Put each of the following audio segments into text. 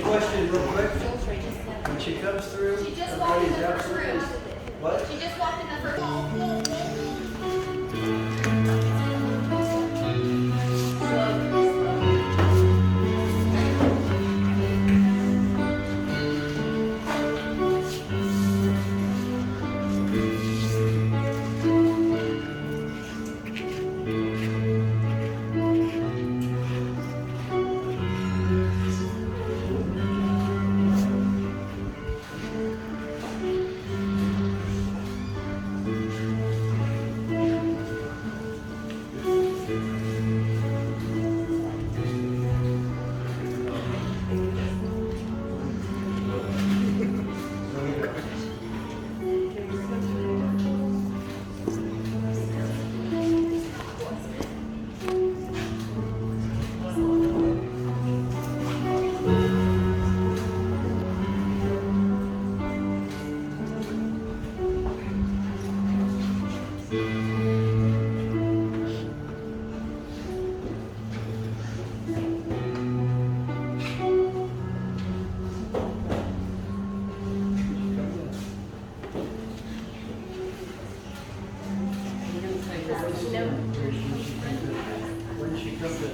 Question real quick. When she comes through, She just walked in the everybody's first absolutely. room. What? She just walked in the first room. When she comes in.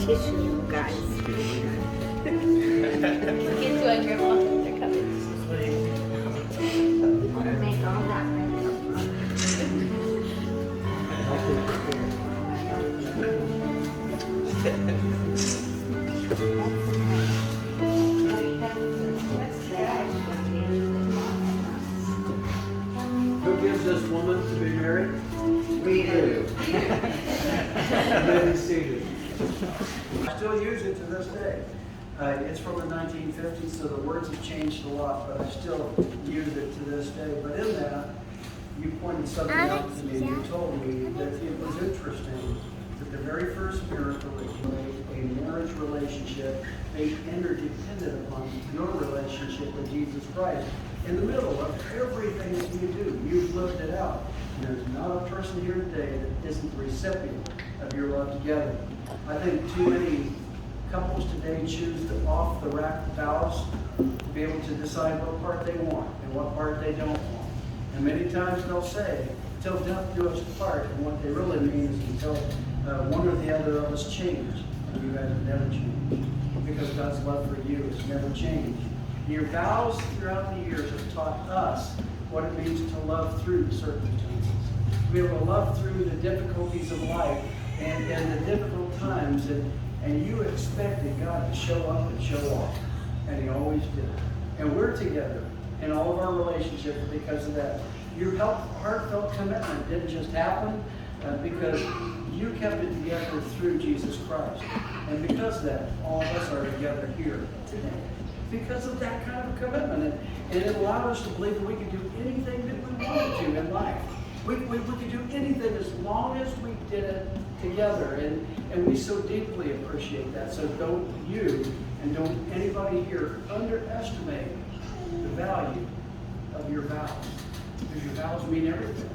Tissue, guys. Get to it, Grandma. They're coming. Make all that Who gives this woman to be married? We do. You may be seated. I still use it to this day. It's from the 1950s, so the words have changed a lot, but I still use it to this day. But in that, you pointed something out to me. You told me that it was interesting that the very first miracle that you made, a marriage relationship, made interdependent upon your relationship with Jesus Christ. In the middle of everything that you do, you've lived it out. And there's not a person here today that isn't the recipient of your love together. I think too many couples today choose the off-the-rack vows to be able to decide what part they want and what part they don't want. And many times they'll say, "Till death do us part," and what they really mean is until one or the other of us change. And you guys have never changed, because God's love for you has never changed. Your vows throughout the years have taught us what it means to love through circumstances. To be able to love through the difficulties of life and the difficult times, and you expected God to show up and show off, and He always did. And we're together in all of our relationships because of that. Your heartfelt commitment didn't just happen because you kept it together through Jesus Christ. And because of that, all of us are together here today. Because of that kind of commitment. And it allowed us to believe that we could do anything that we wanted to in life. We could do anything as long as we did it together. And we so deeply appreciate that. So don't you and don't anybody here underestimate the value of your vows. Because your vows mean everything.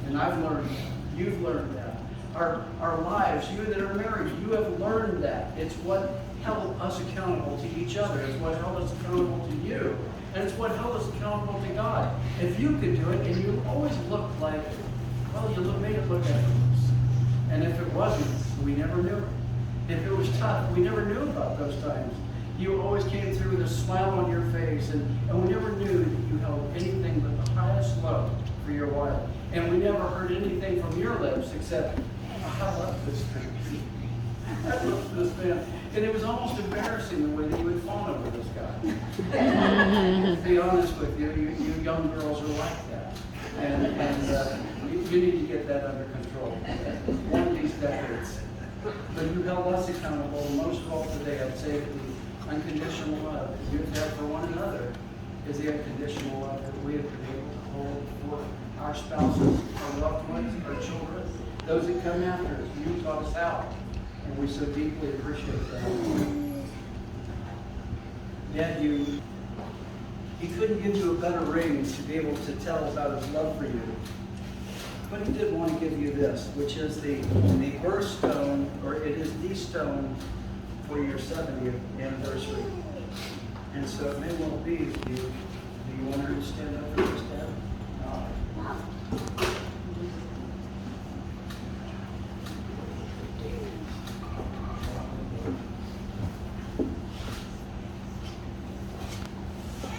And I've learned that. You've learned that. Our lives, you that are married, you have learned that. It's what held us accountable to each other. It's what held us accountable to you. And it's what held us accountable to God. If you could do it, and you always looked like, well, you made it look effortless. And if it wasn't, we never knew it. If it was tough, we never knew about those times. You always came through with a smile on your face, and we never knew that you held anything but the highest love for your wife. And we never heard anything from your lips except, I love this man. I love this man. And it was almost embarrassing the way that you would fawn over this guy. To be honest with you, you young girls are like that. And you need to get that under control. One of these decades. But you held us accountable. Most of all today, I'd say that the unconditional love that you have for one another is the unconditional love that we have been able to hold for our spouses, our loved ones, our children, those that come after us. You taught us how, and we so deeply appreciate that. Dad, he couldn't give you a better ring to be able to tell about his love for you. But he did want to give you this, which is the birthstone, or it is the stone for your 70th anniversary. And so it may well be, do you want her to stand up for this?